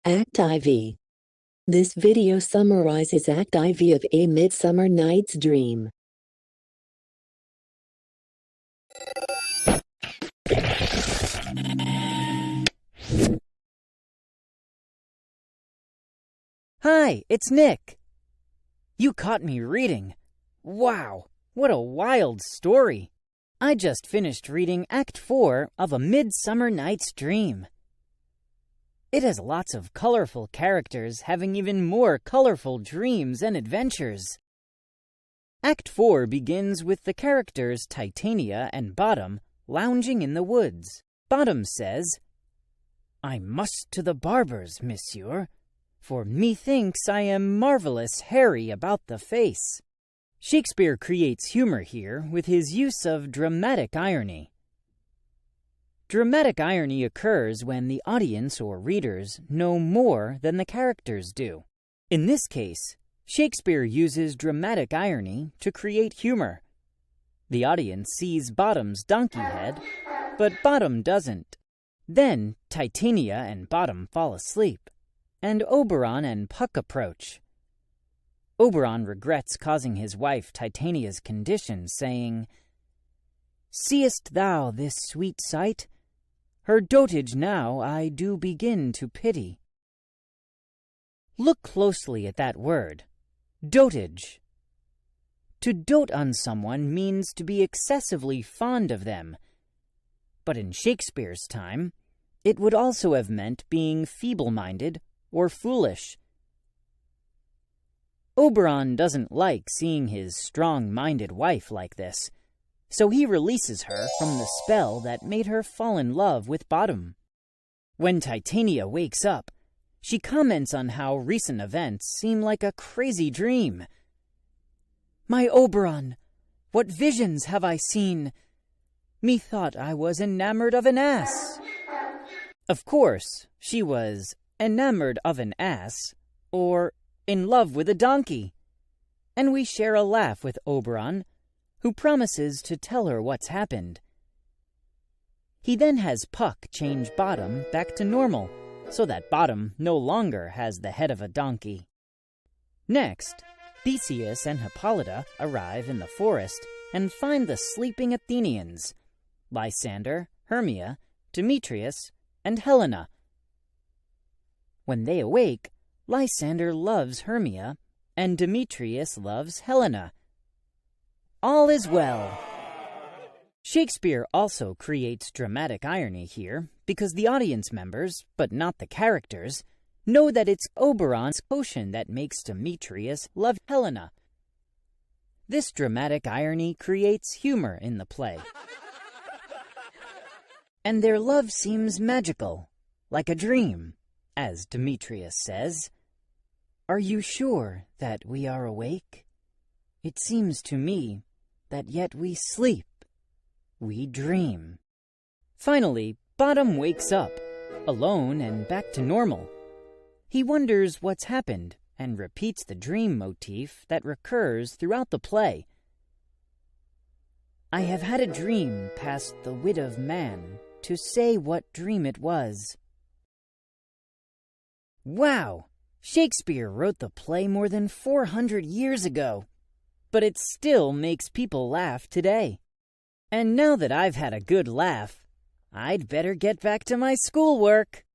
Act IV. This video summarizes Act IV of A Midsummer Night's Dream. Hi, it's Nick. You caught me reading. Wow, what a wild story. I just finished reading Act 4 of A Midsummer Night's Dream. It has lots of colorful characters having even more colorful dreams and adventures. Act 4 begins with the characters Titania and Bottom lounging in the woods. Bottom says, "I must to the barber's, monsieur, for methinks I am marvelous hairy about the face." Shakespeare creates humor here with his use of dramatic irony. Dramatic irony occurs when the audience or readers know more than the characters do. In this case, Shakespeare uses dramatic irony to create humor. The audience sees Bottom's donkey head, but Bottom doesn't. Then Titania and Bottom fall asleep, and Oberon and Puck approach. Oberon regrets causing his wife Titania's condition, saying, "Seest thou this sweet sight? Her dotage now I do begin to pity." Look closely at that word, dotage. To dote on someone means to be excessively fond of them. But in Shakespeare's time, it would also have meant being feeble-minded or foolish. Oberon doesn't like seeing his strong-minded wife like this, so he releases her from the spell that made her fall in love with Bottom. When Titania wakes up, she comments on how recent events seem like a crazy dream. "My Oberon, what visions have I seen? Methought I was enamored of an ass." Of course, she was enamored of an ass, or in love with a donkey. And we share a laugh with Oberon, who promises to tell her what's happened. He then has Puck change Bottom back to normal, so that Bottom no longer has the head of a donkey. Next, Theseus and Hippolyta arrive in the forest and find the sleeping Athenians, Lysander, Hermia, Demetrius, and Helena. When they awake, Lysander loves Hermia, and Demetrius loves Helena. All is well. Shakespeare also creates dramatic irony here because the audience members, but not the characters, know that it's Oberon's potion that makes Demetrius love Helena. This dramatic irony creates humor in the play. And their love seems magical, like a dream, as Demetrius says. "Are you sure that we are awake? It seems to me that yet we sleep, we dream." Finally, Bottom wakes up, alone and back to normal. He wonders what's happened and repeats the dream motif that recurs throughout the play. "I have had a dream past the wit of man to say what dream it was." Wow! Shakespeare wrote the play more than 400 years ago, but it still makes people laugh today. And now that I've had a good laugh, I'd better get back to my schoolwork.